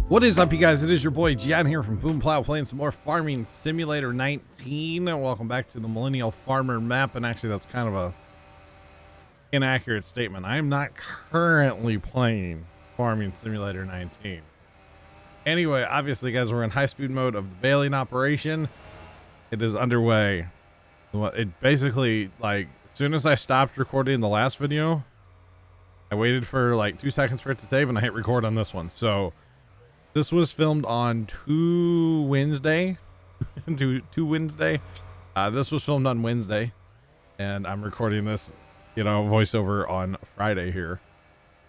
What is up, you guys? It is your boy Gian here from Puma Plow playing some more Farming Simulator 19. Welcome back to the Millennial Farmer map. And actually, that's kind of a inaccurate statement. I am not currently playing Farming Simulator 19. Anyway, obviously, guys, we're in high-speed mode of the baling operation. It is underway. It basically, like, as soon as I stopped recording the last video, I waited for like 2 seconds for it to save, and I hit record on this one. So this was filmed on Wednesday. Wednesday. This was filmed on Wednesday, and I'm recording this, voiceover on Friday here.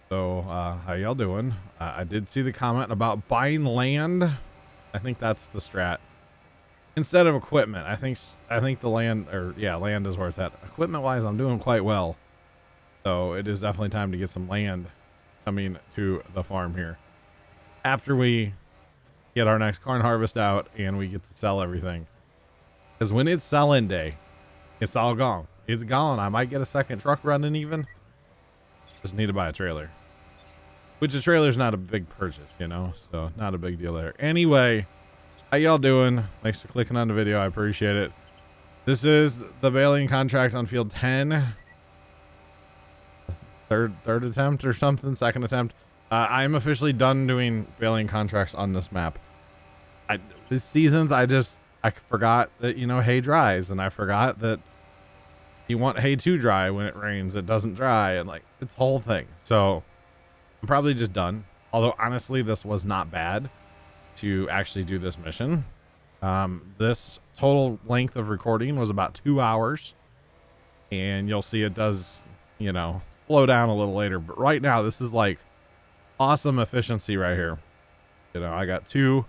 So, how y'all doing? I did see the comment about buying land. I think that's the strat instead of equipment. I think the land, land is where it's at. Equipment wise, I'm doing quite well. So it is definitely time to get some land coming to the farm here after we get our next corn harvest out and we get to sell everything. Because when it's selling day, it's all gone. It's gone. I might get a second truck running even. Just need to buy a trailer. Which a trailer's not a big purchase, so not a big deal there. Anyway, how y'all doing? Thanks for clicking on the video. I appreciate it. This is the baling contract on field 10. Third attempt or something, second attempt. I'm officially done doing baling contracts on this map. This seasons, I forgot that, hay dries, and I forgot that you want hay to dry. When it rains, it doesn't dry, and like, it's whole thing. So I'm probably just done. Although honestly, this was not bad to actually do this mission. This total length of recording was about 2 hours, and you'll see it does, slow down a little later. But right now, this is like awesome efficiency right here. I got 2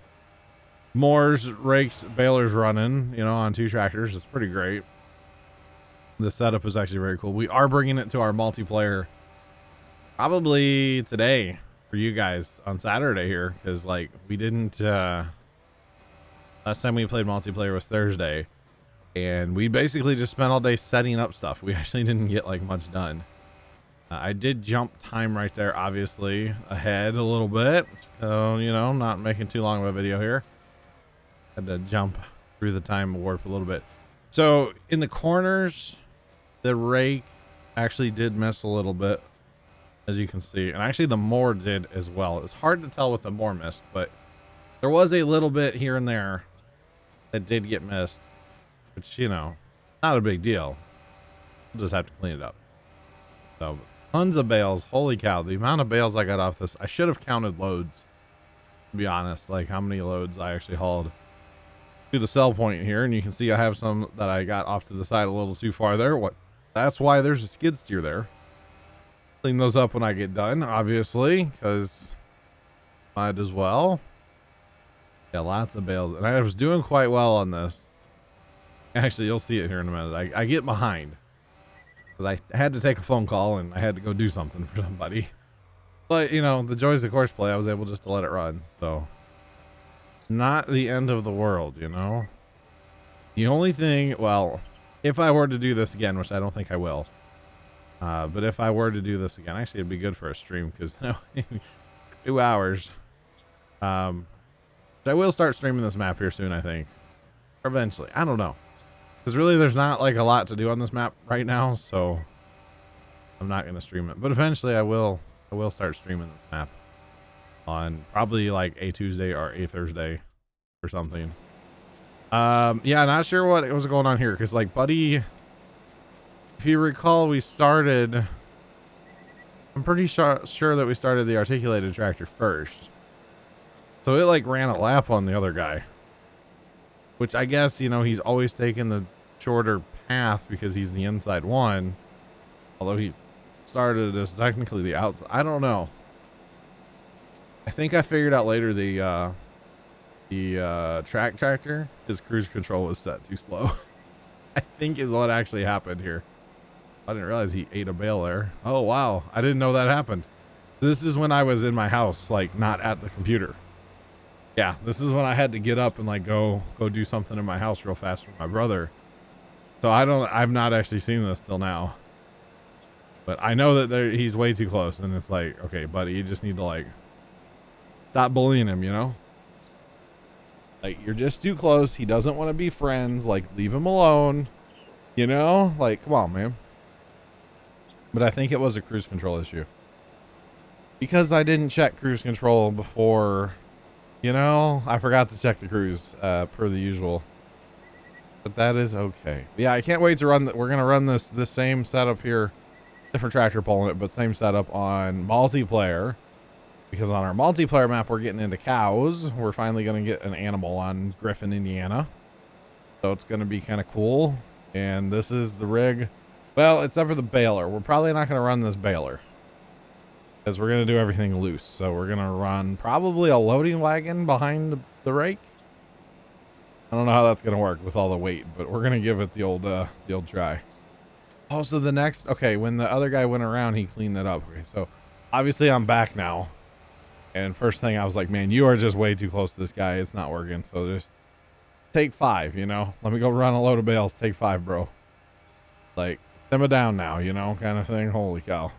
moors, rakes, balers running, on 2 tractors. It's pretty great. The setup is actually very cool. We are bringing it to our multiplayer probably today for you guys on Saturday here, because like we didn't last time we played multiplayer was Thursday, and we basically just spent all day setting up stuff. We actually didn't get like much done. I did jump time right there, obviously ahead a little bit, so not making too long of a video here. Had to jump through the time warp a little bit. So in the corners, the rake actually did miss a little bit, as you can see, and actually the mower did as well. It's hard to tell what the mower missed, but there was a little bit here and there that did get missed, which not a big deal. We'll just have to clean it up. So tons of bales. Holy cow, the amount of bales I got off this. I should have counted loads, to be honest, like how many loads I actually hauled to the sell point here. And you can see I have some that I got off to the side a little too far there. That's why there's a skid steer there. Clean those up when I get done, obviously, because might as well. Yeah, lots of bales, and I was doing quite well on this. Actually, you'll see it here in a minute. I get behind because I had to take a phone call and I had to go do something for somebody. But the joys of course play, I was able just to let it run. So not the end of the world, The only thing, well, if I were to do this again, which I don't think I will, but if I were to do this again, actually it'd be good for a stream, because 2 hours. I will start streaming this map here soon, I think, or eventually. I don't know, because really there's not like a lot to do on this map right now, so I'm not going to stream it. But eventually I will start streaming this map on probably like a Tuesday or a Thursday or something. Yeah, not sure what was going on here, because like Buddy, if you recall, we started, I'm pretty sure that we started the articulated tractor first. So it like ran a lap on the other guy, which I guess, he's always taken the shorter path because he's the inside one. Although he started as technically the outside. I don't know. I think I figured out later the track tractor, his cruise control was set too slow. I think is what actually happened here. I didn't realize he ate a bale there. Oh, wow. I didn't know that happened. This is when I was in my house, like not at the computer. Yeah, this is when I had to get up and like go do something in my house real fast with my brother. So I've not actually seen this till now. But I know that he's way too close, and it's like, okay, buddy, you just need to like stop bullying him, you know? Like, you're just too close. He doesn't want to be friends. Like, leave him alone. You know? Like, come on, man. But I think it was a cruise control issue. Because I didn't check cruise control before, you know? I forgot to check the cruise, per the usual. But that is okay. Yeah, I can't wait to run. We're going to run this same setup here. Different tractor pulling it, but same setup on multiplayer. Because on our multiplayer map, we're getting into cows. We're finally going to get an animal on Griffin, Indiana. So it's going to be kind of cool. And this is the rig. Well, except for the baler. We're probably not going to run this baler. Because we're going to do everything loose. So we're going to run probably a loading wagon behind the rake. I don't know how that's going to work with all the weight, but we're going to give it the old try. Oh, so the next, okay, when the other guy went around, he cleaned that up. Okay, so obviously I'm back now. And first thing I was like, man, you are just way too close to this guy. It's not working. So just take 5, you know, let me go run a load of bales. Take 5, bro. Like, simmer down now, you know, kind of thing. Holy cow.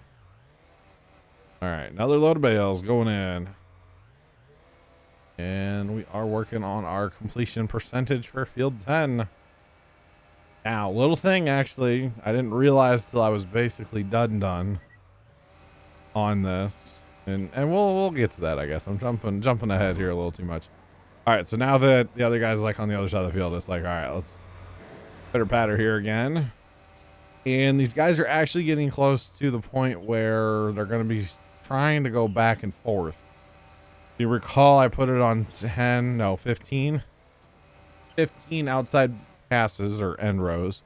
All right, another load of bales going in. And we are working on our completion percentage for field 10. Now, little thing, actually, I didn't realize till I was basically done on this. And we'll get to that, I guess. I'm jumping ahead here a little too much. All right, so now that the other guy's like on the other side of the field, it's like, all right, let's pitter patter here again. And these guys are actually getting close to the point where they're going to be trying to go back and forth. You recall I put it on 15 outside passes or end rows,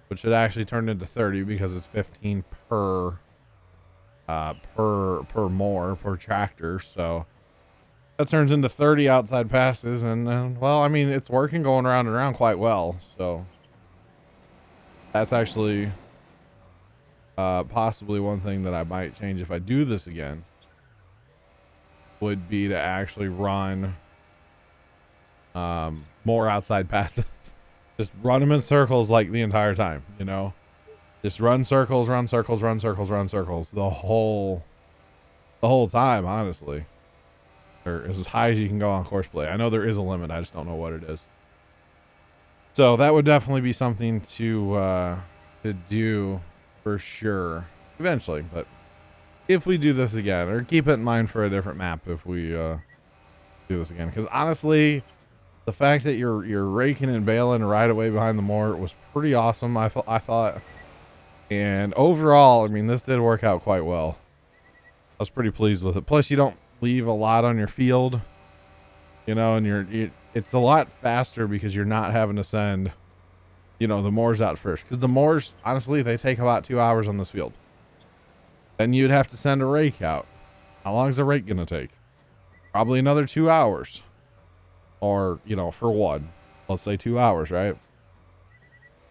which should actually turn into 30 because it's 15 per tractor. So that turns into 30 outside passes. And well, I mean, it's working, going around and around quite well. So that's actually possibly one thing that I might change if I do this again. Would be to actually run more outside passes. Just run them in circles like the entire time, you know? Just run circles the whole time, honestly. Or as high as you can go on course play. I know there is a limit, I just don't know what it is. So that would definitely be something to do for sure eventually, but if we do this again, or keep it in mind for a different map if we do this again, because honestly, the fact that you're raking and baling right away behind the mower was pretty awesome. I thought, and overall, I mean, this did work out quite well. I was pretty pleased with it. Plus, you don't leave a lot on your field, you know, and it's a lot faster because you're not having to send, you know, the mowers out first. Because the mowers, honestly, they take about 2 hours on this field. Then you'd have to send a rake out. How long is the rake going to take? Probably another 2 hours. Or, you know, for one, let's say 2 hours, right?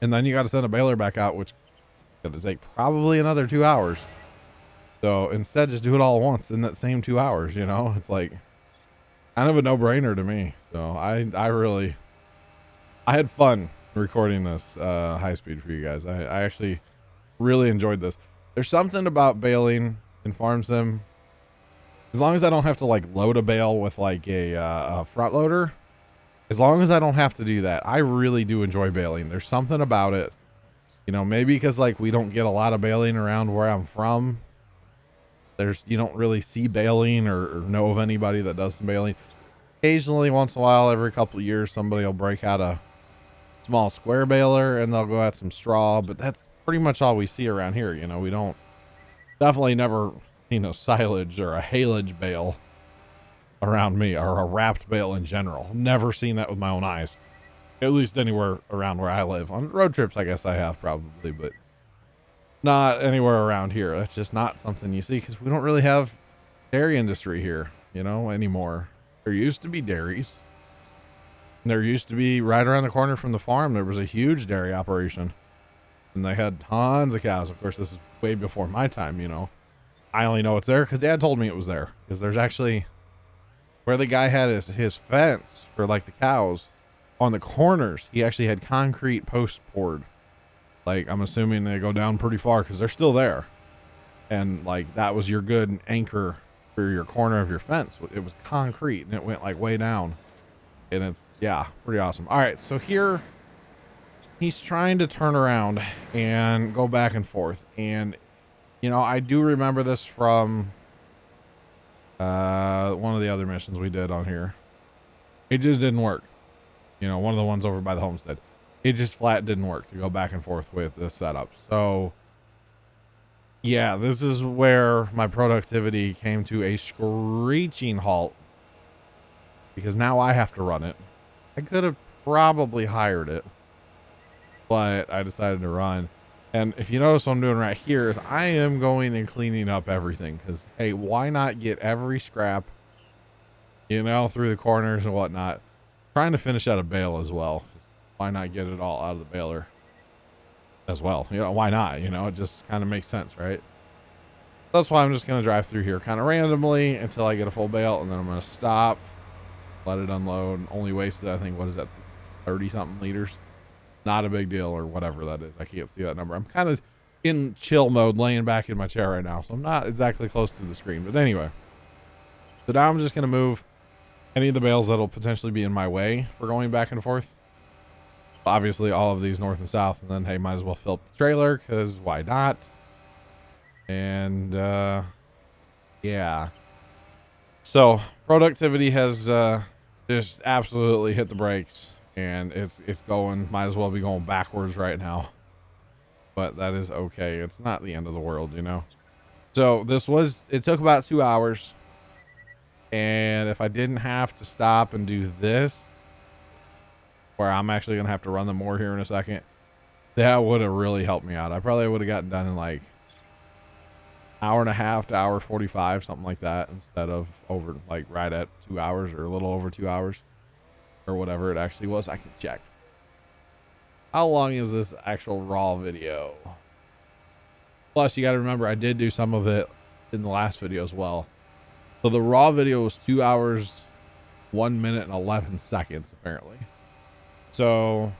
And then you got to send a baler back out, which is going to take probably another 2 hours. So instead, just do it all at once in that same 2 hours, you know? It's like kind of a no-brainer to me. So I had fun recording this high speed for you guys. I actually really enjoyed this. There's something about baling in farm sim. As long as I don't have to like load a bale with like a front loader, as long as I don't have to do that, I really do enjoy baling. There's something about it, you know, maybe because like we don't get a lot of baling around where I'm from. You don't really see baling or know of anybody that does some baling. Occasionally, once in a while, every couple of years, somebody will break out a small square baler and they'll go at some straw, but that's pretty much all we see around here. You know, we don't, definitely never, you know, silage or a haylage bale around me, or a wrapped bale in general. Never seen that with my own eyes, at least anywhere around where I live. On road trips, I guess I have probably, but not anywhere around here. That's just not something you see because we don't really have dairy industry here, you know, anymore. There used to be dairies. There used to be right around the corner from the farm. There was a huge dairy operation and they had tons of cows. Of course, this is way before my time, you know. I only know it's there because Dad told me it was there, because there's actually where the guy had his fence for like the cows on the corners. He actually had concrete posts poured. Like, I'm assuming they go down pretty far because they're still there. And like, that was your good anchor for your corner of your fence. It was concrete and it went like way down, and it's, yeah, pretty awesome. All right, so here he's trying to turn around and go back and forth, and you know, I do remember this from one of the other missions we did on here. It just didn't work. You know, one of the ones over by the homestead, it just flat didn't work to go back and forth with this setup. So yeah, this is where my productivity came to a screeching halt, because now I have to run it. I could have probably hired it, but I decided to run. And if you notice what I'm doing right here is I am going and cleaning up everything, because hey, why not get every scrap, you know, through the corners and whatnot. Trying to finish out a bale as well. Why not get it all out of the baler as well? You know, why not? You know, it just kind of makes sense, right? That's why I'm just going to drive through here kind of randomly until I get a full bale, and then I'm going to stop, let it unload. Only wasted, I think, what is that, 30 something liters? Not a big deal, or whatever that is. I can't see that number. I'm kind of in chill mode, laying back in my chair right now, so I'm not exactly close to the screen. But anyway, so now I'm just going to move any of the bales that'll potentially be in my way for going back and forth. Obviously all of these north and south, and then hey, might as well fill up the trailer, because why not? And yeah, so productivity has just absolutely hit the brakes, and it's going, might as well be going backwards right now, but that is okay. It's not the end of the world, you know. So it took about 2 hours. And if I didn't have to stop and do this, where I'm actually going to have to run the mower here in a second, that would have really helped me out. I probably would have gotten done in like hour and a half to hour 45, something like that, instead of over like right at 2 hours, or a little over 2 hours, or whatever it actually was. I can check. How long is this actual raw video? Plus, you got to remember, I did do some of it in the last video as well. So the raw video was 2 hours, 1 minute and 11 seconds, apparently. So,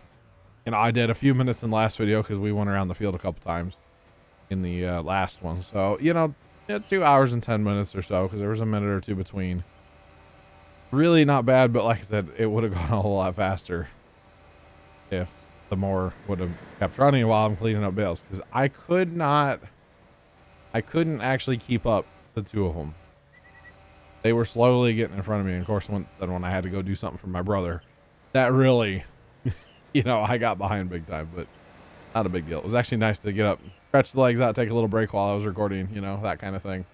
you know, I did a few minutes in the last video because we went around the field a couple times in the last one. So, you know, 2 hours and 10 minutes or so, because there was a minute or two between. Really not bad, but like I said, it would have gone a whole lot faster if the mower would have kept running while I'm cleaning up bales, because I couldn't actually keep up the two of them. They were slowly getting in front of me. And of course, when I had to go do something for my brother, that really, you know, I got behind big time, but not a big deal. It was actually nice to get up, stretch the legs out, take a little break while I was recording, you know, that kind of thing.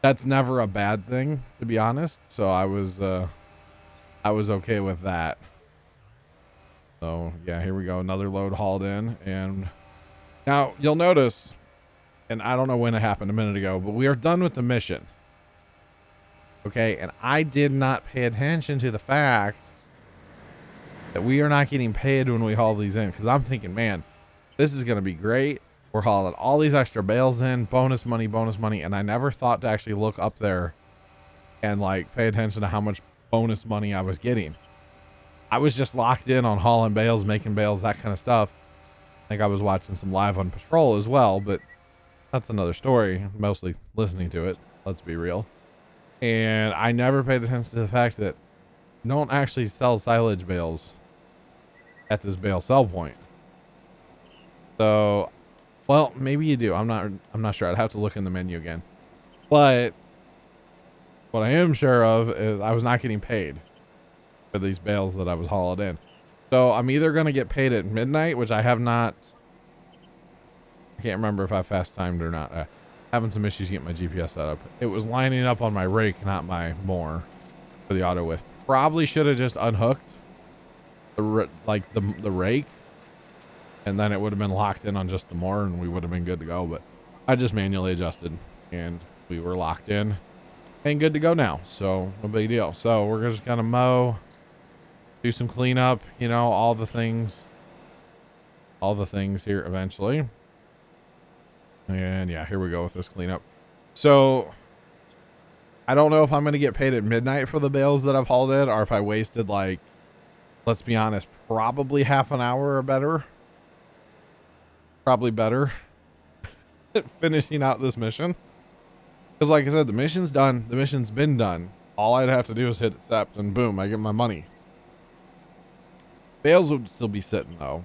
That's never a bad thing, to be honest. So I was okay with that. So yeah, here we go. Another load hauled in. And now you'll notice, and I don't know when it happened a minute ago, but we are done with the mission. Okay, and I did not pay attention to the fact that we are not getting paid when we haul these in, because I'm thinking, man, this is going to be great. We're hauling all these extra bales in, bonus money, and I never thought to actually look up there and like pay attention to how much bonus money I was getting. I was just locked in on hauling bales, making bales, that kind of stuff. I think I was watching some live on patrol as well, but that's another story. Mostly listening to it, let's be real. And I never paid attention to the fact that you don't actually sell silage bales at this bale sell point. So, well, maybe you do. I'm not sure. I'd have to look in the menu again. But what I am sure of is I was not getting paid for these bales that I was hauling in. So I'm either going to get paid at midnight, which I have not. I can't remember if I fast timed or not. Having some issues getting my GPS set up. It was lining up on my rake, not my mower, for the auto width. Probably should have just unhooked the rake, and then it would have been locked in on just the mower, and we would have been good to go. But I just manually adjusted, and we were locked in and good to go now. So no big deal. So we're just gonna mow, do some cleanup, you know, all the things here eventually. And yeah, here we go with this cleanup. So I don't know if I'm going to get paid at midnight for the bales that I've hauled in, or if I wasted, like, let's be honest, probably half an hour or better. Probably better finishing out this mission. Because like I said, the mission's done. The mission's been done. All I'd have to do is hit accept and boom, I get my money. Bales would still be sitting though.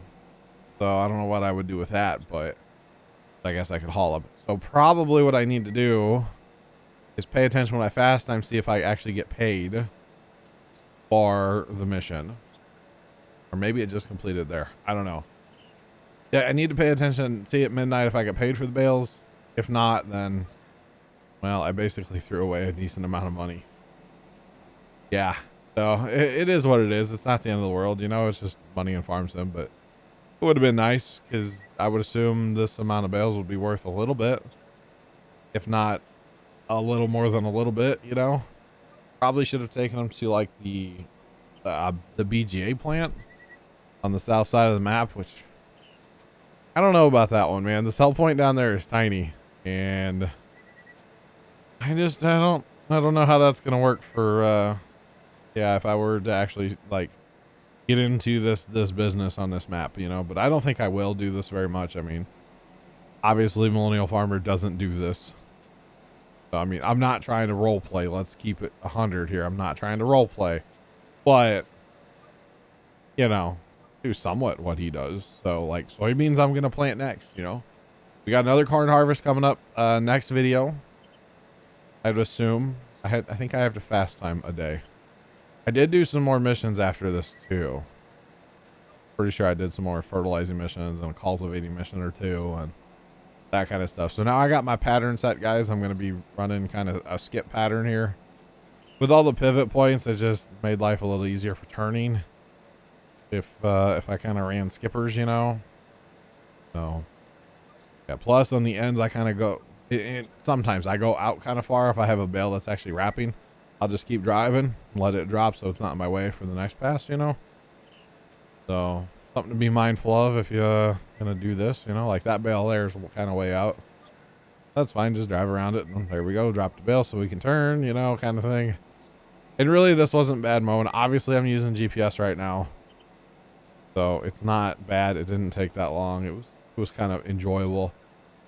So I don't know what I would do with that, but I guess I could haul them. So probably what I need to do is pay attention when I fast time, see if I actually get paid for the mission. Or maybe it just completed there. I don't know. Yeah, I need to pay attention, see at midnight if I get paid for the bales. If not, then, well, I basically threw away a decent amount of money. Yeah, so it is what it is. It's not the end of the world, you know, it's just money in farm sim, but it would have been nice because I would assume this amount of bales would be worth a little bit, if not a little more than a little bit, you know. Probably should have taken them to like the BGA plant on the south side of the map, which I don't know about that one, man. The sell point down there is tiny, and I don't know how that's gonna work for yeah, if I were to actually like get into this business on this map, you know. But I don't think I will do this very much. I mean, obviously Millennial Farmer doesn't do this. So, I mean, I'm not trying to role play. Let's keep it 100 here. I'm not trying to role play, but you know, do somewhat what he does. So like soybeans, I'm going to plant next, you know. We got another corn harvest coming up next video. I'd assume I think I have to fast time a day. I did do some more missions after this too. Pretty sure I did some more fertilizing missions and a cultivating mission or two and that kind of stuff. So now I got my pattern set, guys. I'm going to be running kind of a skip pattern here with all the pivot points. It just made life a little easier for turning if I kind of ran skippers, you know. So yeah, plus on the ends I kind of go sometimes I go out kind of far. If I have a bale that's actually wrapping, I'll just keep driving and let it drop so it's not in my way for the next pass, you know. So something to be mindful of if you're gonna do this, you know. Like that bale there is kind of way out. That's fine, just drive around it and there we go, drop the bale so we can turn, you know, kind of thing. And really this wasn't bad mowing. Obviously I'm using GPS right now, so it's not bad. It didn't take that long. It was kind of enjoyable.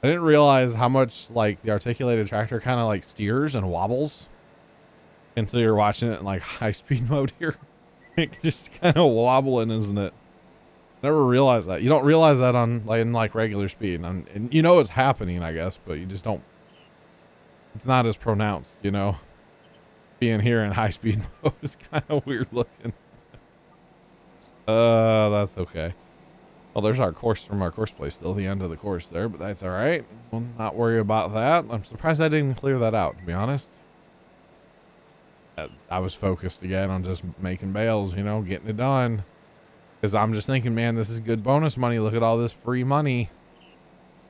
I didn't realize how much like the articulated tractor kind of like steers and wobbles until you're watching it in like high speed mode here. It just kind of wobbling, isn't it? Never realized that. You don't realize that on in like regular speed, and you know it's happening, I guess, but you just don't. It's not as pronounced, you know. Being here in high speed mode is kind of weird looking. That's okay. Well, there's our course from our course place, still the end of the course there, but that's all right. We'll not worry about that. I'm surprised I didn't clear that out, to be honest. I was focused again on just making bales, you know, getting it done. Because I'm just thinking, man, this is good bonus money. Look at all this free money.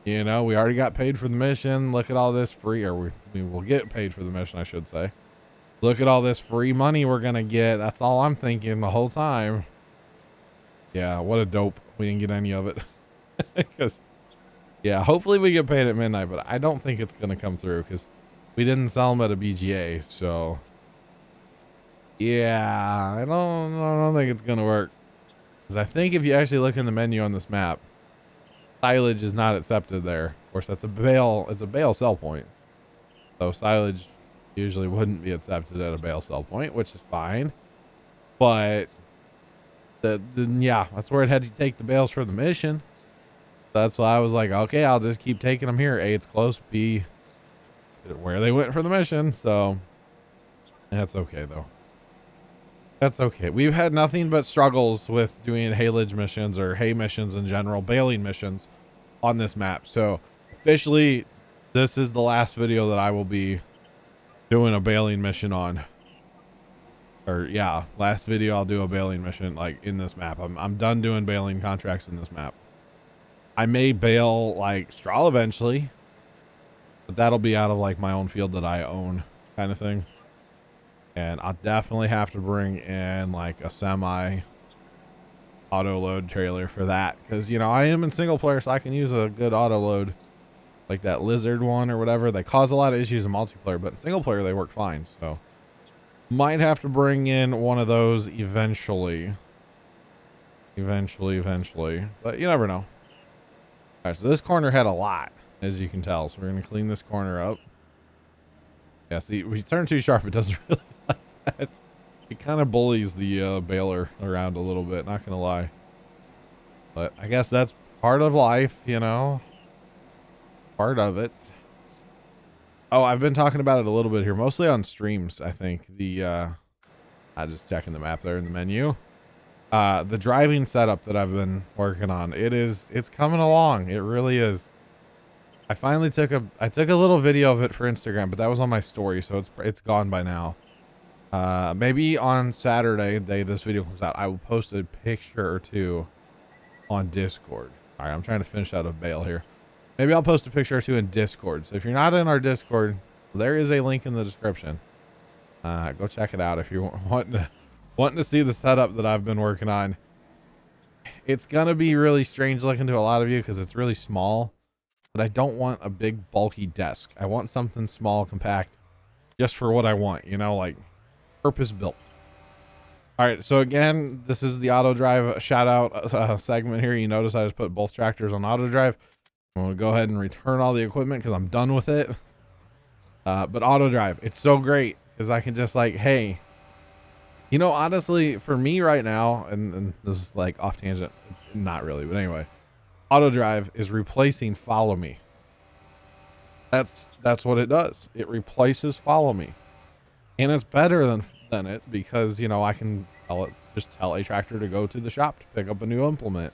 You know, we already got paid for the mission. Look at all this free, or we will get paid for the mission, I should say. Look at all this free money we're going to get. That's all I'm thinking the whole time. Yeah, what a dope. We didn't get any of it. Because, yeah, hopefully we get paid at midnight, but I don't think it's going to come through because we didn't sell them at a BGA. So, yeah, I don't think it's going to work. Because I think if you actually look in the menu on this map, silage is not accepted there. Of course, that's a bale. It's a bale sell point. So silage usually wouldn't be accepted at a bale sell point, which is fine. But yeah, that's where it had to take the bales for the mission. That's why I was like, okay, I'll just keep taking them here. A, it's close. B, where they went for the mission. So that's okay though. That's okay. We've had nothing but struggles with doing haylage missions or hay missions in general, baling missions on this map. So officially, this is the last video that I will be doing a baling mission on. Or yeah, last video I'll do a baling mission like in this map. I'm done doing baling contracts in this map. I may bale like straw eventually, but that'll be out of like my own field that I own kind of thing. And I'll definitely have to bring in like a semi auto load trailer for that. Cause you know, I am in single player, so I can use a good auto load like that lizard one or whatever. They cause a lot of issues in multiplayer, but in single player, they work fine. So might have to bring in one of those eventually, but you never know. All right. So this corner had a lot, as you can tell. So we're going to clean this corner up. Yeah, see, if you turn too sharp, it doesn't really like that. It kind of bullies the baler around a little bit, not gonna lie. But I guess that's part of life, you know? Part of it. Oh, I've been talking about it a little bit here, mostly on streams, I think. I'm just checking the map there in the menu. The driving setup that I've been working on, it's coming along. It really is. I finally took a little video of it for Instagram, but that was on my story, so it's gone by now. Maybe on Saturday, the day this video comes out, I will post a picture or two on Discord. All right, I'm trying to finish out a bale here. Maybe I'll post a picture or two in Discord. So if you're not in our Discord, there is a link in the description. Go check it out if you're wanting to see the setup that I've been working on. It's gonna be really strange looking to a lot of you because it's really small. But I don't want a big bulky desk. I want something small, compact, just for what I want, you know, like purpose built. All right, so again, this is the auto drive shout out segment here. You notice I just put both tractors on auto drive. I'm gonna go ahead and return all the equipment because I'm done with it. But auto drive, it's so great because I can just like, hey, you know, honestly, for me right now, and this is like off tangent, not really, but anyway. Auto drive is replacing follow me. That's what it does. It replaces follow me, and it's better than it because, you know, I can just tell a tractor to go to the shop to pick up a new implement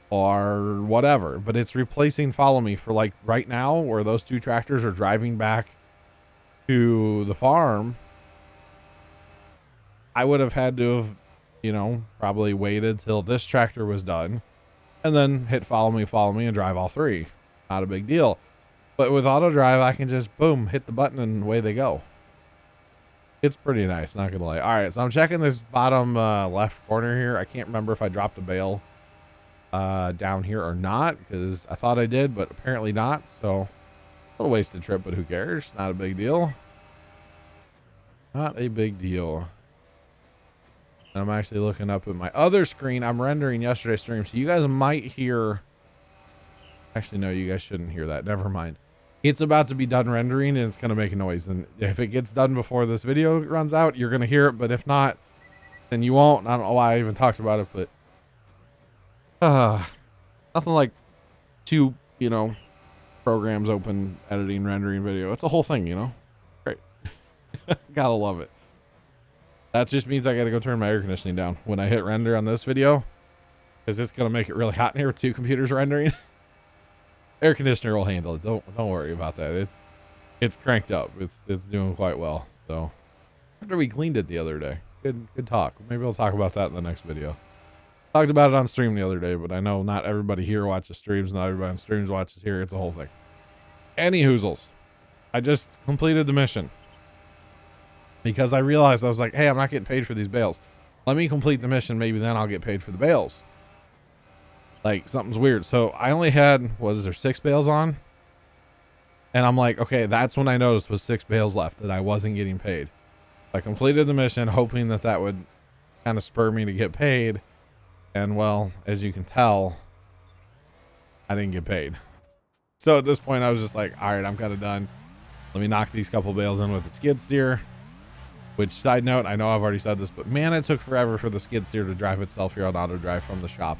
or whatever. But it's replacing follow me for like right now, where those two tractors are driving back to the farm. I would have had to have, you know, probably waited till this tractor was done. And then hit follow me, and drive all three. Not a big deal. But with auto drive, I can just, boom, hit the button and away they go. It's pretty nice, not gonna lie. All right, so I'm checking this bottom left corner here. I can't remember if I dropped a bale down here or not, because I thought I did, but apparently not. So, a little wasted trip, but who cares? Not a big deal. Not a big deal. I'm actually looking up at my other screen. I'm rendering yesterday's stream, so you guys might hear. Actually, no, you guys shouldn't hear that. Never mind. It's about to be done rendering, and it's going to make a noise. And if it gets done before this video runs out, you're going to hear it. But if not, then you won't. I don't know why I even talked about it, but nothing like two, you know, programs open, editing, rendering video. It's a whole thing, you know. Great. Gotta love it. That just means I got to go turn my air conditioning down when I hit render on this video, because it's going to make it really hot in here with two computers rendering. Air conditioner will handle it. Don't worry about that. It's cranked up. It's doing quite well. So after we cleaned it the other day, good talk. Maybe I'll talk about that in the next video. Talked about it on stream the other day, but I know not everybody here watches streams. Not everybody on streams watches here. It's a whole thing. Any hoozles, I just completed the mission. Because I realized, I was like, hey, I'm not getting paid for these bales. Let me complete the mission. Maybe then I'll get paid for the bales. Like, something's weird. So I only had, was there 6 bales on? And I'm like, okay, that's when I noticed was 6 bales left that I wasn't getting paid. I completed the mission hoping that that would kind of spur me to get paid. And well, as you can tell, I didn't get paid. So at this point I was just like, all right, I'm kind of done. Let me knock these couple bales in with the skid steer. Which, side note, I know I've already said this, but man, it took forever for the skid steer to drive itself here on auto drive from the shop,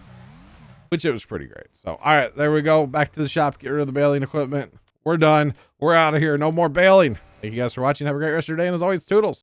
which it was pretty great. So, all right, there we go. Back to the shop. Get rid of the baling equipment. We're done. We're out of here. No more baling. Thank you guys for watching. Have a great rest of your day. And as always, toodles.